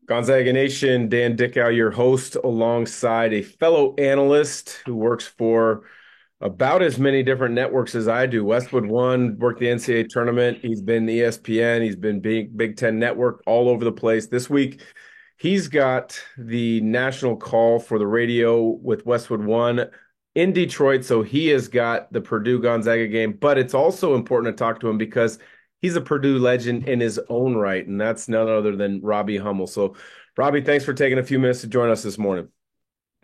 Gonzaga Nation, Dan Dickow, your host, alongside a fellow analyst who works for about as many different networks as I do. Westwood One, worked the NCAA tournament. He's been ESPN. He's been Big Ten Network, all over the place. This week, he's got the national call for the radio with Westwood One in Detroit. So he has got the Purdue Gonzaga game. But it's also important to talk to him because he's a Purdue legend in his own right, and that's none other than Robbie Hummel. So, Robbie, thanks for taking a few minutes to join us this morning.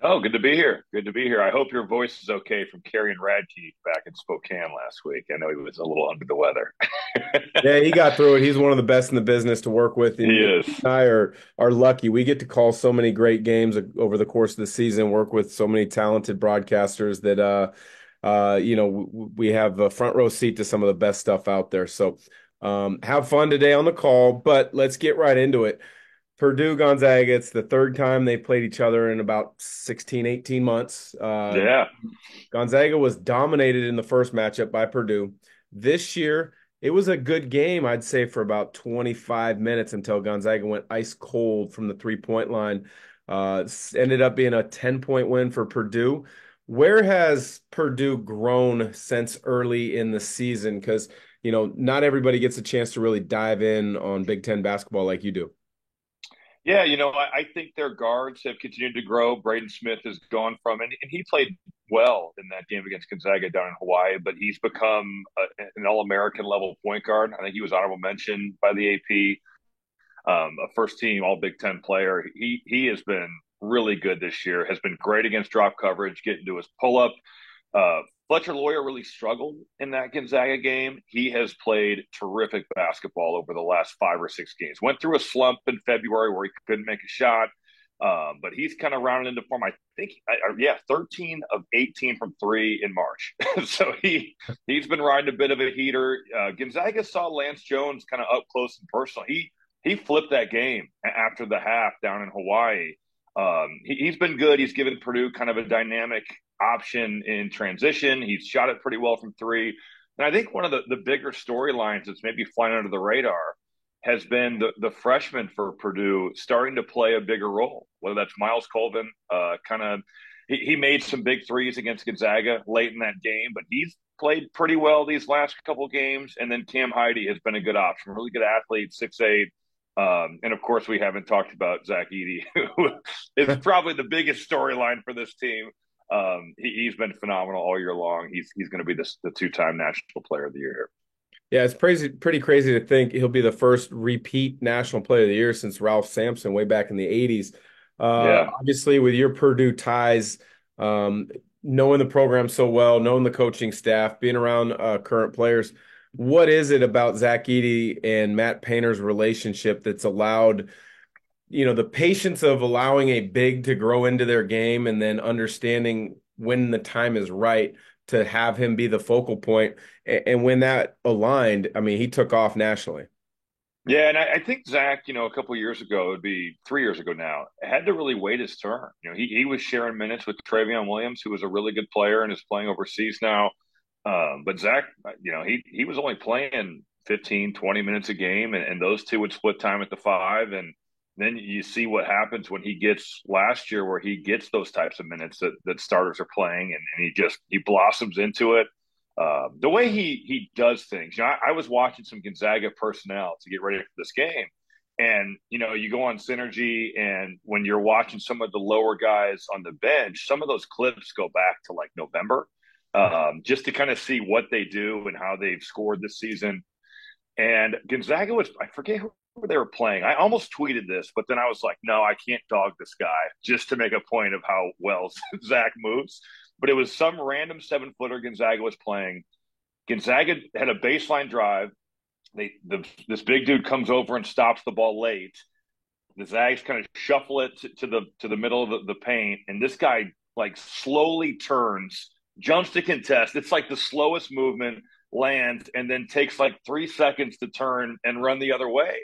Oh, good to be here. Good to be here. I hope your voice is okay from carrying Radke back in Spokane last week. I know he was a little under the weather. Yeah, he got through it. He's one of the best in the business to work with, He and is. I are lucky. We get to call so many great games over the course of the season. Work with so many talented broadcasters that we have a front row seat to some of the best stuff out there. So, have fun today on the call, but let's get right into it. Purdue Gonzaga, it's the third time they played each other in about 16, 18 months. Yeah. Gonzaga was dominated in the first matchup by Purdue. This year, it was a good game, I'd say, for about 25 minutes until Gonzaga went ice cold from the 3-point line. Ended up being a 10-point win for Purdue. Where has Purdue grown since early in the season? Because, not everybody gets a chance to really dive in on Big Ten basketball like you do. Yeah, I think their guards have continued to grow. Braden Smith has gone and he played well in that game against Gonzaga down in Hawaii, but he's become an All-American level point guard. I think he was honorable mention by the AP, a first team All Big Ten player. He has been really good this year, has been great against drop coverage, getting to his pull up. Fletcher Loyer really struggled in that Gonzaga game. He has played terrific basketball over the last 5 or 6 games. Went through a slump in February where he couldn't make a shot, but he's kind of rounded into form. I think, 13 of 18 from three in March. So he's been riding a bit of a heater. Gonzaga saw Lance Jones kind of up close and personal. He flipped that game after the half down in Hawaii. He's been good. He's given Purdue kind of a dynamic option in transition. He's shot it pretty well from three. And I think one of the bigger storylines that's maybe flying under the radar has been the freshman for Purdue starting to play a bigger role, whether that's Miles Colvin, he made some big threes against Gonzaga late in that game, but he's played pretty well these last couple games. And then Cam Heide has been a good option, really good athlete, 6'8". And of course, we haven't talked about Zach Edey, who is probably the biggest storyline for this team. He's been phenomenal all year long. He's going to be the two-time National Player of the Year here. Yeah, it's pretty crazy to think he'll be the first repeat National Player of the Year since Ralph Sampson way back in the 80s. Yeah. Obviously, with your Purdue ties, knowing the program so well, knowing the coaching staff, being around current players, what is it about Zach Edey and Matt Painter's relationship that's allowed, the patience of allowing a big to grow into their game and then understanding when the time is right to have him be the focal point. And when that aligned, I mean, he took off nationally. Yeah, and I think Zach, a couple of years ago, it would be 3 years ago now, had to really wait his turn. He was sharing minutes with Travion Williams, who was a really good player and is playing overseas now. But Zach, he was only playing 15, 20 minutes a game, and those two would split time at the five. And then you see what happens when he gets last year, where he gets those types of minutes that starters are playing, and he blossoms into it. The way he does things. I was watching some Gonzaga personnel to get ready for this game, and you go on Synergy, and when you're watching some of the lower guys on the bench, some of those clips go back to like November, just to kind of see what they do and how they've scored this season. And Gonzaga I forget who they were playing. I almost tweeted this, but then I was like, no, I can't dog this guy just to make a point of how well Zach moves. But it was some random 7-footer Gonzaga was playing. Gonzaga had a baseline drive. This big dude comes over and stops the ball late. The Zags kind of shuffle it to the middle of the paint, and this guy like slowly turns, jumps to contest. It's like the slowest movement, lands, and then takes like 3 seconds to turn and run the other way.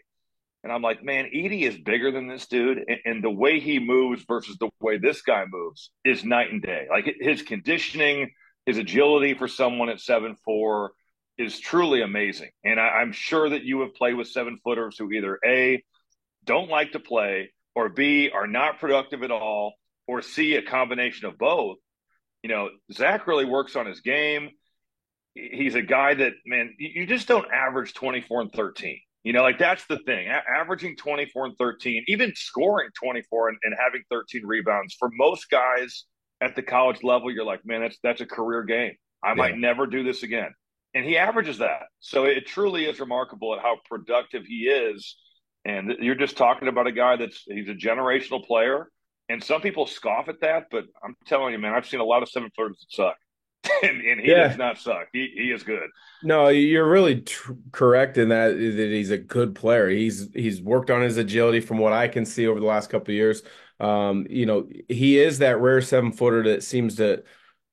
And I'm like, man, Edey is bigger than this dude. And the way he moves versus the way this guy moves is night and day. Like his conditioning, his agility for someone at 7'4" is truly amazing. And I'm sure that you have played with 7-footers who either A, don't like to play, or B, are not productive at all, or C, a combination of both. Zach really works on his game. He's a guy that, man, you just don't average 24 and 13. Like that's the thing. Averaging 24 and 13, even scoring 24 and having 13 rebounds for most guys at the college level, you're like, man, that's a career game. I Yeah. might never do this again. And he averages that. So it truly is remarkable at how productive he is. And you're just talking about a guy he's a generational player. And some people scoff at that, but I'm telling you, man, I've seen a lot of 7-footers that suck. And he does Yeah. not suck. He is good. No, you're really correct in that he's a good player. He's worked on his agility from what I can see over the last couple of years. He is that rare 7-footer that seems to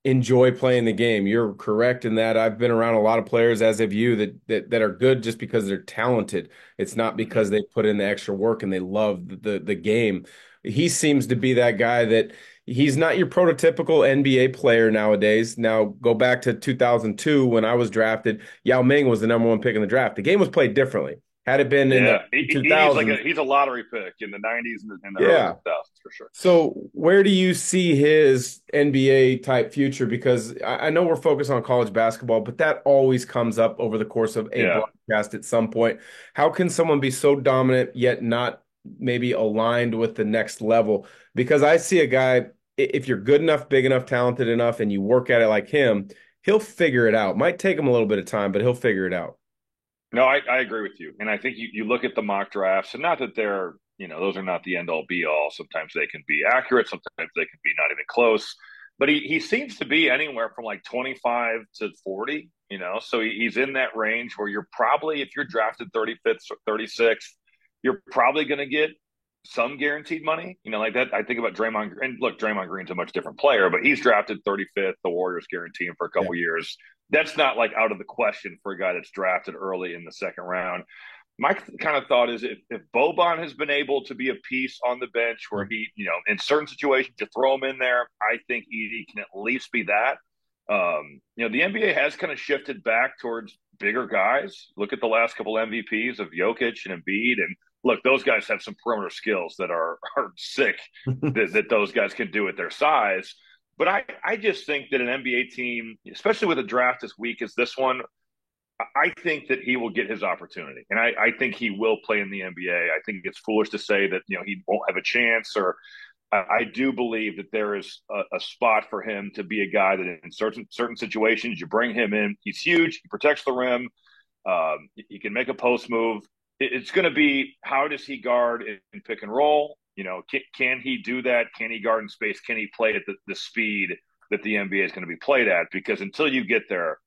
enjoy playing the game. You're correct in that. I've been around a lot of players, as have you, that are good just because they're talented. It's not Mm-hmm. because they put in the extra work and they love the game. He seems to be that guy that he's not your prototypical NBA player nowadays. Now go back to 2002 when I was drafted. Yao Ming was the number one pick in the draft. The game was played differently. Had it been in the Yeah, Edie's like 2000s, he's a lottery pick in the '90s and the early yeah. 2000s for sure. So where do you see his NBA type future? Because I know we're focused on college basketball, but that always comes up over the course of a Yeah, broadcast at some point. How can someone be so dominant yet not maybe aligned with the next level? Because I see a guy, if you're good enough, big enough, talented enough, and you work at it like him, he'll figure it out. Might take him a little bit of time, but he'll figure it out. no, I agree with you, and I think you look at the mock drafts, and not that they're those are not the end all be all. Sometimes they can be accurate, sometimes they can be not even close. But he seems to be anywhere from like 25 to 40. So he's in that range where you're probably, if you're drafted 35th or 36th, you're probably going to get some guaranteed money. Like that. I think about Draymond. And look, Draymond Green's a much different player, but he's drafted 35th. The Warriors guarantee him for a Yeah. couple years. That's not like out of the question for a guy that's drafted early in the second round. My kind of thought is if Boban has been able to be a piece on the bench where he, in certain situations, you throw him in there, I think Edey can at least be that. The NBA has kind of shifted back towards bigger guys. Look at the last couple MVPs of Jokic and Embiid, and look, those guys have some perimeter skills that are sick that those guys can do at their size. But I just think that an NBA team, especially with a draft as weak as this one, I think that he will get his opportunity, and I think he will play in the NBA. I think it's foolish to say that he won't have a chance, or I do believe that there is a spot for him to be a guy that in certain situations you bring him in. He's huge. He protects the rim. He can make a post move. It's going to be how does he guard in pick and roll? Can he do that? Can he guard in space? Can he play at the speed that the NBA is going to be played at? Because until you get there,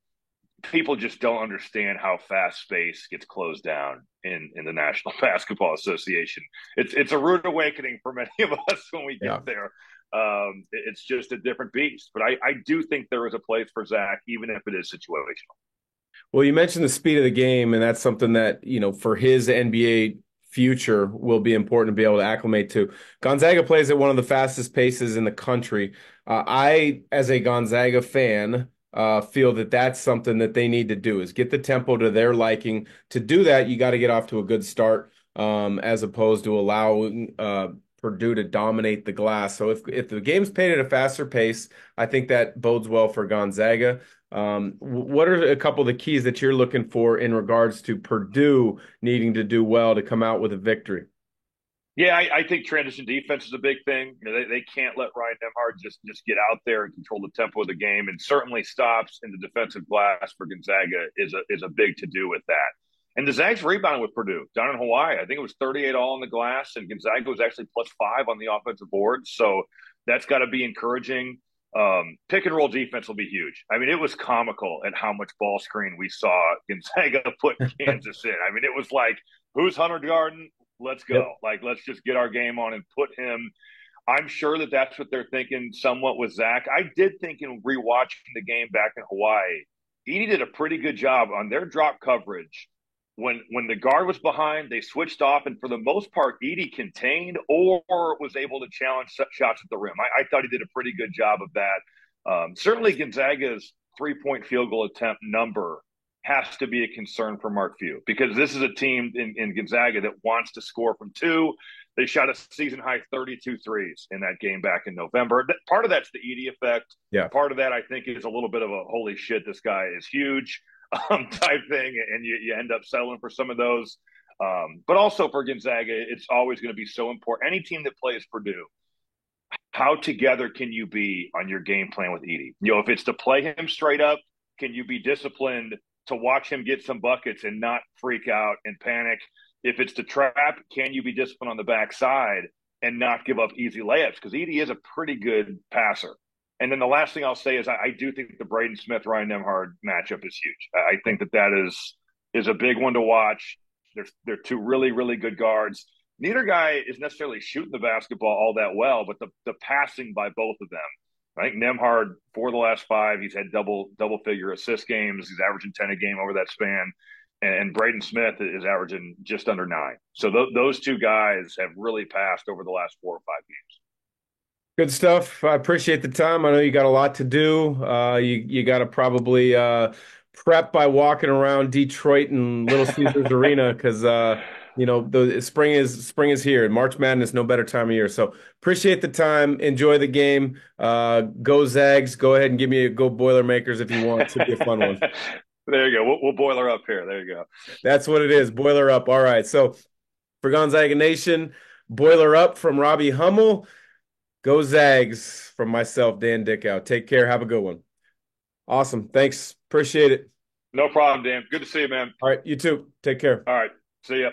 people just don't understand how fast space gets closed down in the National Basketball Association. It's a rude awakening for many of us when we get Yeah. there. It's just a different beast. But I do think there is a place for Zach, even if it is situational. Well, you mentioned the speed of the game, and that's something that, for his NBA future will be important to be able to acclimate to. Gonzaga plays at one of the fastest paces in the country. I, as a Gonzaga fan, feel that that's something that they need to do is get the tempo to their liking. To do that, you got to get off to a good start, as opposed to allowing Purdue to dominate the glass. So if the game's played at a faster pace, I think that bodes well for Gonzaga. What are a couple of the keys that you're looking for in regards to Purdue needing to do well to come out with a victory? Yeah, I think transition defense is a big thing. They can't let Ryan Nembhard just get out there and control the tempo of the game, and certainly stops in the defensive glass for Gonzaga is a big to do with that. And the Zags rebounded with Purdue down in Hawaii. I think it was 38 all in the glass, and Gonzaga was actually +5 on the offensive board. So that's got to be encouraging. Pick and roll defense will be huge. I mean, it was comical at how much ball screen we saw Gonzaga put Kansas in. I mean, it was like, who's Hunter Garden? Let's go. Yep. Like, let's just get our game on and put him. I'm sure that that's what they're thinking somewhat with Zach. I did think in rewatching the game back in Hawaii, Edey did a pretty good job on their drop coverage. When the guard was behind, they switched off, and for the most part, Edey contained or was able to challenge shots at the rim. I thought he did a pretty good job of that. Certainly, Gonzaga's 3-point field goal attempt number has to be a concern for Mark Few because this is a team in Gonzaga that wants to score from two. They shot a season high 32 threes in that game back in November. Part of that's the Edey effect. Yeah. Part of that, I think, is a little bit of a holy shit, this guy is huge type thing. And you end up settling for some of those. But also for Gonzaga, it's always going to be so important. Any team that plays Purdue, how together can you be on your game plan with Edey? If it's to play him straight up, can you be disciplined to watch him get some buckets and not freak out and panic? If it's to trap, can you be disciplined on the backside and not give up easy layups? Because Edey is a pretty good passer. And then the last thing I'll say is I do think the Braden Smith Ryan Nembhard matchup is huge. I think that is a big one to watch. They're two really, really good guards. Neither guy is necessarily shooting the basketball all that well, but the passing by both of them. I think Nembhard, for the last five, he's had double figure assist games. He's averaging 10 a game over that span. And Braden Smith is averaging just under 9. So those two guys have really passed over the last 4 or 5 games. Good stuff. I appreciate the time. I know you got a lot to do. You got to probably prep by walking around Detroit and Little Caesars Arena because the spring is here and March Madness no better time of year. So appreciate the time. Enjoy the game. Go Zags. Go ahead and give me a go Boilermakers if you want. It should be a fun one. There you go. We'll boiler up here. There you go. That's what it is. Boiler up. All right. So for Gonzaga Nation, boiler up from Robbie Hummel. Go Zags from myself, Dan Dickau. Take care. Have a good one. Awesome. Thanks. Appreciate it. No problem, Dan. Good to see you, man. All right. You too. Take care. All right. See ya.